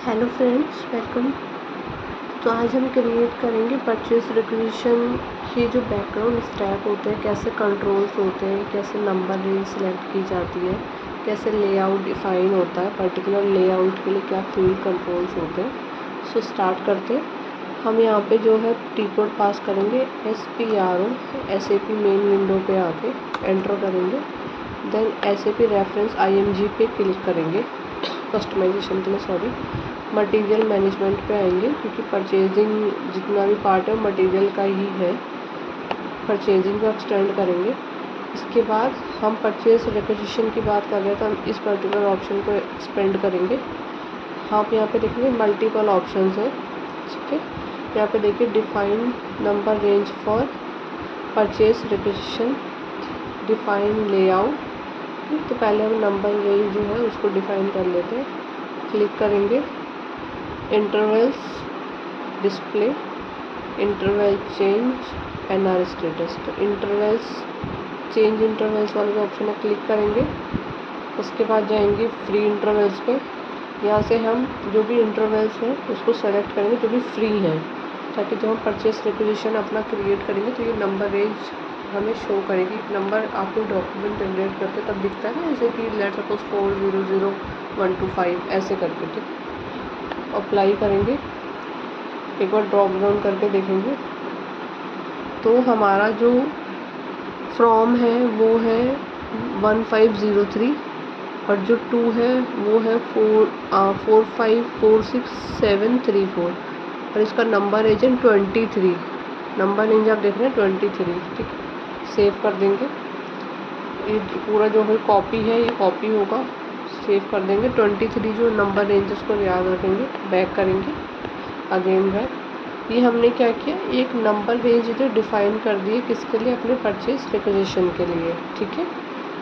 Hello friends, welcome. तो आज हम क्रिएट करेंगे परचेज रिक्वेजिशन के जो बैकग्राउंड स्टैक होते हैं, कैसे कंट्रोल्स होते हैं, कैसे नंबर रेंज सेलेक्ट की जाती है, कैसे लेआउट डिफाइन होता है, पर्टिकुलर लेआउट के लिए क्या फील्ड कंट्रोल्स होते हैं। सो स्टार्ट करते हैं। हम यहाँ पे जो है टी कोड पास करेंगे SPRO SAP मेन विंडो पे आके एंटर करेंगे। देन SAP रेफरेंस IMG पे क्लिक करेंगे कस्टमाइजेशन के लिए। मटेरियल मैनेजमेंट पे आएंगे क्योंकि परचेजिंग जितना भी पार्ट है मटेरियल का ही है। परचेजिंग को एक्सटेंड करेंगे। इसके बाद हम परचेज रिक्वेजिशन की बात कर रहे हैं तो हम इस पर्टिकुलर ऑप्शन को एक्सपेंड करेंगे। आप यहाँ पे देखेंगे मल्टीपल ऑप्शंस है, ठीक है। यहाँ पे देखिए define number range for purchase requisition, define layout. तो पहले हम नंबर रेंज जो है उसको डिफाइन कर लेते हैं। क्लिक करेंगे, intervals display, interval change, NR status. तो इंटरवल्स चेंज इंटरवल्स वाले जो ऑप्शन है क्लिक करेंगे। उसके बाद जाएंगे फ्री इंटरवल्स पे। यहाँ से हम जो भी इंटरवल्स हैं उसको सेलेक्ट करेंगे जो भी फ्री हैं, ताकि जब हम परचेस रिक्वेजिशन अपना क्रिएट करेंगे तो ये नंबर रेंज हमें शो करेगी। नंबर आपको डॉक्यूमेंट जनरेट करते तब दिखता है ना, जैसे कि लेट सपोज 400125 ऐसे करके, ठीक। अप्लाई करेंगे, एक बार ड्रॉप डाउन करके देखेंगे तो हमारा जो फ्रॉम है वो है 1503 और जो 2 है वो है 4546,734 और इसका नंबर रेंज है 23। नंबर रेंज आप देख रहे हैं 23, ठीक। सेव कर देंगे। ये पूरा जो है कॉपी है, ये कॉपी होगा। सेव कर देंगे। 23 जो नंबर रेंज उसको याद रखेंगे। बैक करेंगे, अगेन बैक। ये हमने क्या किया, एक नंबर रेंज जो डिफाइन कर दिए किसके लिए, अपने परचेज रिक्वेजिशन के लिए, ठीक है।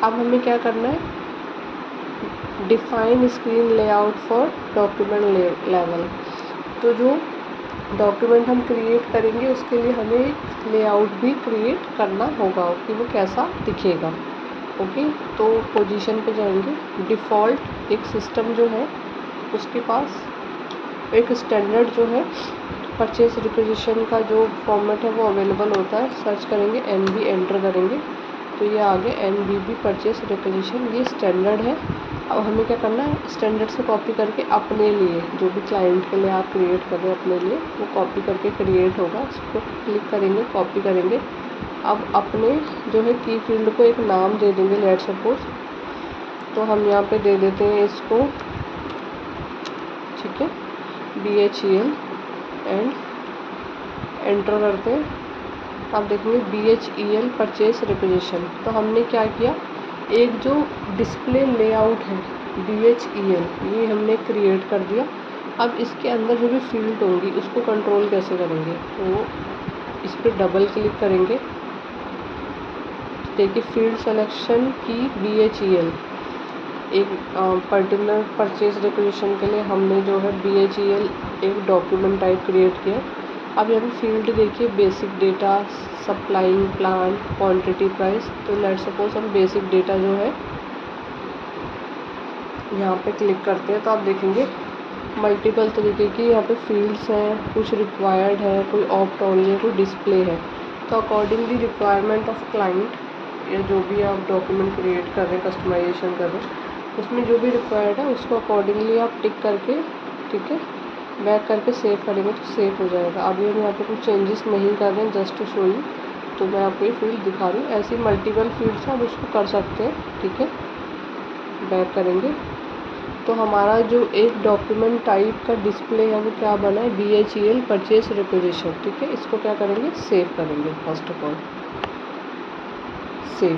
अब हमें क्या करना है, define screen layout for document level. तो जो डॉक्यूमेंट हम क्रिएट करेंगे उसके लिए हमें एक लेआउट भी क्रिएट करना होगा कि वो कैसा दिखेगा। ओके, तो पोजीशन पे जाएंगे। डिफ़ॉल्ट एक सिस्टम जो है उसके पास एक स्टैंडर्ड जो है परचेज रिक्वेजिशन का जो फॉर्मेट है वो अवेलेबल होता है। सर्च करेंगे, NB एंटर करेंगे तो ये आगे NBB परचेज रिक्वेजिशन, ये स्टैंडर्ड है। अब हमें क्या करना है, स्टैंडर्ड से कॉपी करके अपने लिए, जो भी क्लाइंट के लिए आप क्रिएट कर रहे हैं अपने लिए, वो कॉपी करके क्रिएट होगा। उसको क्लिक करेंगे, कॉपी करेंगे। अब अपने जो है की फील्ड को एक नाम दे देंगे, लेट सपोज। तो हम यहाँ पे दे देते हैं इसको, ठीक है, BHEL एंड एंटर करते हैं। आप देखेंगे BHEL परचेज रिक्वेजिशन। तो हमने क्या किया, एक जो डिस्प्ले लेआउट है BHEL ये हमने क्रिएट कर दिया। अब इसके अंदर जो भी फील्ड होंगी उसको कंट्रोल कैसे करेंगे, तो इस पर डबल क्लिक करेंगे। देखिए फील्ड सिलेक्शन की BHEL, एक पर्टिकुलर परचेज रिक्वेजिशन के लिए हमने जो है BHEL एक डॉक्यूमेंट टाइप क्रिएट किया। अब यहाँ पे फील्ड देखिए, basic data, supplying plan, quantity, price. तो लेट सपोज हम बेसिक डेटा जो है यहाँ पे क्लिक करते हैं तो आप देखेंगे मल्टीपल तरीके की यहाँ पे फील्ड्स हैं, कुछ रिक्वायर्ड है, कोई ऑप्ट ओनली है, कोई डिस्प्ले है। तो अकॉर्डिंगली रिक्वायरमेंट ऑफ क्लाइंट या जो भी आप डॉक्यूमेंट क्रिएट कर रहे हैं, कस्टमाइजेशन कर रहे हैं, उसमें जो भी रिक्वायर्ड है उसको अकॉर्डिंगली आप टिक करके, ठीक है, बैक करके सेव करेंगे तो सेव हो जाएगा। अभी हम यहाँ पे कुछ चेंजेस नहीं कर रहे हैं, जस्ट टू शो यू, तो मैं आपको ये फील्ड दिखा रही हूँ। ऐसी मल्टीपल फील्ड्स आप उसको कर सकते हैं, ठीक है। बैक करेंगे तो हमारा जो एक डॉक्यूमेंट टाइप का डिस्प्ले है वो क्या बना है, BHEL परचेज रिक्वेजिशन, ठीक है। इसको क्या करेंगे, सेव करेंगे। First of all save.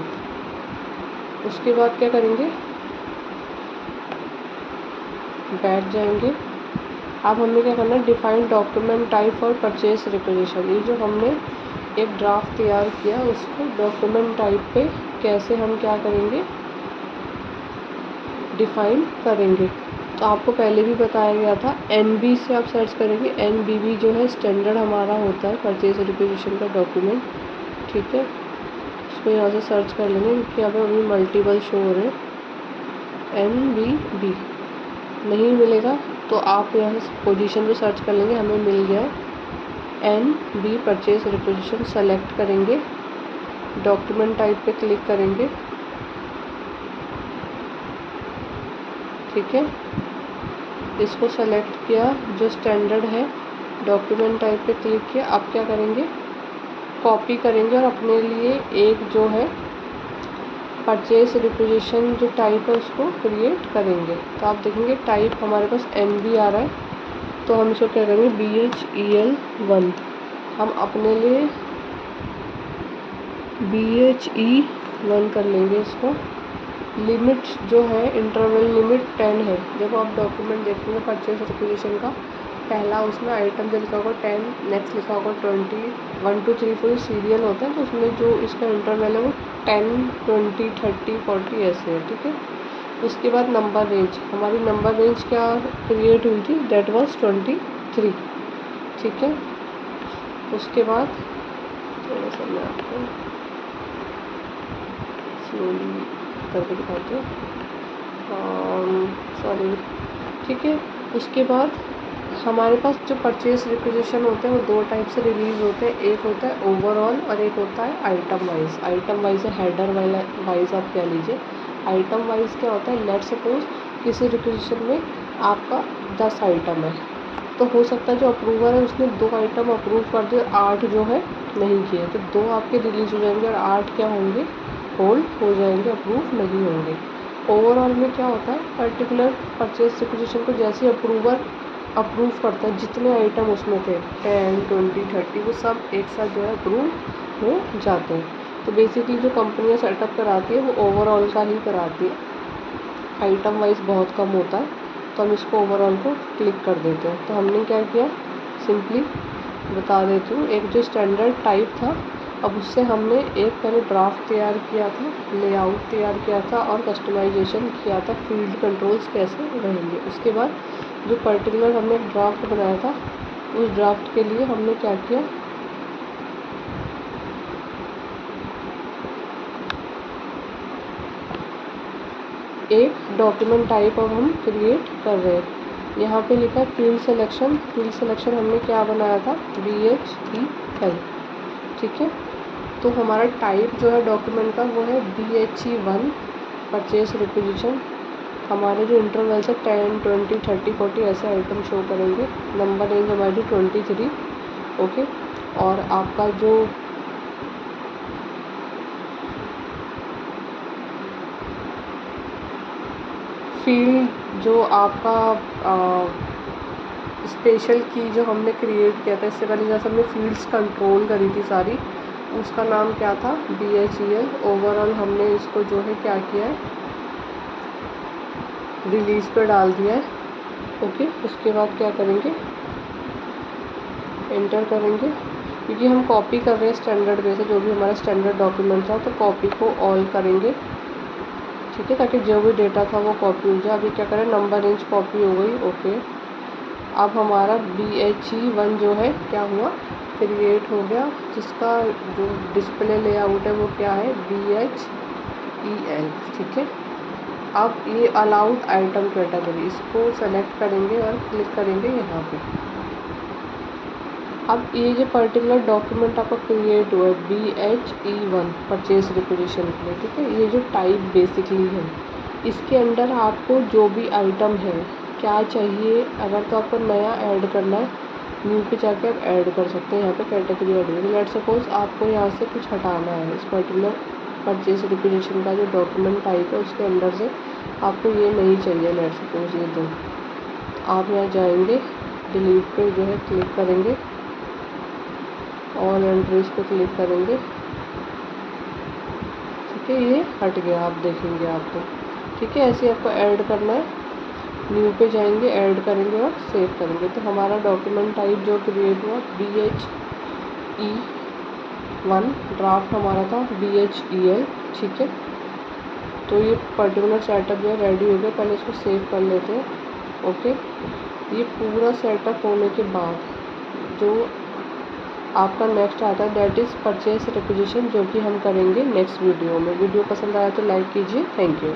उसके बाद क्या करेंगे, बैठ जाएंगे। अब हमें क्या करना है, define document type for purchase requisition. ये जो हमने एक ड्राफ्ट तैयार किया उसको डॉक्यूमेंट टाइप पे कैसे हम क्या करेंगे, डिफाइन करेंगे। तो आपको पहले भी बताया गया था, NB से आप सर्च करेंगे। NBB जो है स्टैंडर्ड हमारा होता है परचेज रिक्वेजिशन का डॉक्यूमेंट, ठीक है। इसको यहाँ से सर्च कर लेंगे क्योंकि यहाँ पे अभी मल्टीपल शो हो रहे हैं। NBB नहीं मिलेगा तो आप यहाँ से पोजीशन पे सर्च कर लेंगे, हमें मिल गया है NB परचेज रिक्विजिशन। सेलेक्ट करेंगे, डॉक्यूमेंट टाइप पे क्लिक करेंगे, ठीक है। इसको सेलेक्ट किया, जो स्टैंडर्ड है डॉक्यूमेंट टाइप पे क्लिक किया। अब क्या करेंगे, कॉपी करेंगे और अपने लिए एक जो है परचेज रिक्विजिशन जो टाइप है उसको क्रिएट करेंगे। तो आप देखेंगे टाइप हमारे पास NB आ रहा है, तो हम इसको क्या करेंगे BHEL1। हम अपने लिए BHE1 कर लेंगे इसको। लिमिट जो है इंटरवल लिमिट 10 है। जब आप डॉक्यूमेंट देखेंगे परचेज रिक्विजिशन का, पहला उसमें आइटम जो लिखा होगा 10, नेक्स्ट लिखा होगा 20, 1 2 3 4 सीरियल होता है, तो उसमें जो इसका इंटरवल है वो 10, 20, 30, 40 ऐसे है, ठीक है। उसके बाद नंबर रेंज, हमारी नंबर रेंज क्या क्रिएट हुई थी, दैट वाज 23, ठीक है। उसके बाद थोड़ा सा मैं आपको स्लोली करके दिखाती हूँ, सॉरी, ठीक है। उसके बाद हमारे पास जो परचेज रिक्विजिशन होते हैं वो दो टाइप से रिलीज़ होते हैं, एक होता है ओवरऑल और एक होता है आइटम वाइज। आइटम वाइज है हेडर वाइज आप कह लीजिए। आइटम वाइज क्या होता है, लेट सपोज किसी रिक्विजिशन में आपका 10 आइटम है, तो हो सकता है जो अप्रूवर है उसने 2 आइटम अप्रूव कर दिए, 8 जो है नहीं किए, तो 2 आपके रिलीज़ हो जाएंगे और 8 क्या होंगे, होल्ड हो जाएंगे, अप्रूव नहीं होंगे। ओवरऑल में क्या होता है, पर्टिकुलर परचेज रिक्विजिशन को जैसे अप्रूवर अप्रूव करता है, जितने आइटम उसमें थे 10, 20, 30 वो सब एक साथ जो है अप्रूव हो जाते हैं। तो बेसिकली जो कंपनियां सेटअप कराती है वो ओवरऑल का ही कराती है, आइटम वाइज बहुत कम होता है। तो हम इसको ओवरऑल को क्लिक कर देते हैं। तो हमने क्या किया, सिंपली बता देती हूँ, एक जो स्टैंडर्ड टाइप था, अब उससे हमने एक पहले ड्राफ्ट तैयार किया था, लेआउट तैयार किया था और कस्टमाइजेशन किया था, फील्ड कंट्रोल्स कैसे रहेंगे। उसके बाद जो पर्टिकुलर हमने एक ड्राफ्ट बनाया था, उस ड्राफ्ट के लिए हमने क्या किया, एक डॉक्यूमेंट टाइप अब हम क्रिएट कर रहे हैं। यहाँ पे लिखा है फील्ड सिलेक्शन। फील्ड सिलेक्शन हमने क्या बनाया था, BHEL, ठीक है। तो हमारा टाइप जो है डॉक्यूमेंट का वो है BHE1 परचेज रिक्विजिशन। हमारे जो इंटरवल्स है 10, 20, 30, 40 ऐसे आइटम शो करेंगे। नंबर रेंज हमारी 23, ओके। और आपका जो फील्ड जो आपका स्पेशल की जो हमने क्रिएट किया था, इससे पहले जैसे हमने फील्ड्स कंट्रोल करी थी सारी, उसका नाम क्या था, BHEL। ओवरऑल हमने इसको जो है क्या किया है, रिलीज़ पे डाल दिया है, ओके। उसके बाद क्या करेंगे, एंटर करेंगे, क्योंकि हम कॉपी कर रहे हैं स्टैंडर्ड वे से, जो भी हमारा स्टैंडर्ड डॉक्यूमेंट था, तो कॉपी को ऑल करेंगे, ठीक है, ताकि जो भी डेटा था वो कॉपी हो जाए। अभी क्या करें, नंबर रेंज कॉपी हो गई, ओके। अब हमारा BHE1 जो है क्या हुआ, क्रिएट हो गया, जिसका जो डिस्प्ले लेआउट है वो क्या है, BHEL, ठीक है। अब ये अलाउड आइटम कैटेगरी, इसको सेलेक्ट करेंगे और क्लिक करेंगे यहाँ पे। अब ये जो पर्टिकुलर डॉक्यूमेंट आपका क्रिएट हुआ है BHE1 परचेज रिक्विजिशन के लिए, ठीक है, ये जो टाइप बेसिकली है, इसके अंडर आपको जो भी आइटम है क्या चाहिए, अगर तो आपको नया ऐड करना है, न्यू पे जाके आप ऐड कर सकते हैं। यहाँ पे कैटेगरी ऐड होगी। लेट सपोज आपको यहाँ से कुछ हटाना है, इस पर्टिकुलर परचेज रिक्विजिशन का जो डॉक्यूमेंट टाइप है उसके अंडर से आपको ये नहीं चाहिए, लेट सपोज ये दो, आप यहाँ जाएंगे, डिलीट पे जो है क्लिक करेंगे, ऑल एंट्रीज पे क्लिक करेंगे, ठीक है, ये हट गया, आप देखेंगे आपको, ठीक है। ऐसे आपको ऐड करना है, न्यू पे जाएंगे, ऐड करेंगे और सेव करेंगे। तो हमारा डॉक्यूमेंट टाइप जो क्रिएट हुआ BHE1, ड्राफ्ट हमारा था BHEL, ठीक है। तो ये पर्टिकुलर सेटअप जो है रेडी हो गया, पहले इसको सेव कर लेते हैं, ओके। ये पूरा सेटअप होने के बाद जो आपका नेक्स्ट आता है दैट इज़ परचेज रिक्विजिशन, जो कि हम करेंगे नेक्स्ट वीडियो में। वीडियो पसंद आया तो लाइक कीजिए, थैंक यू।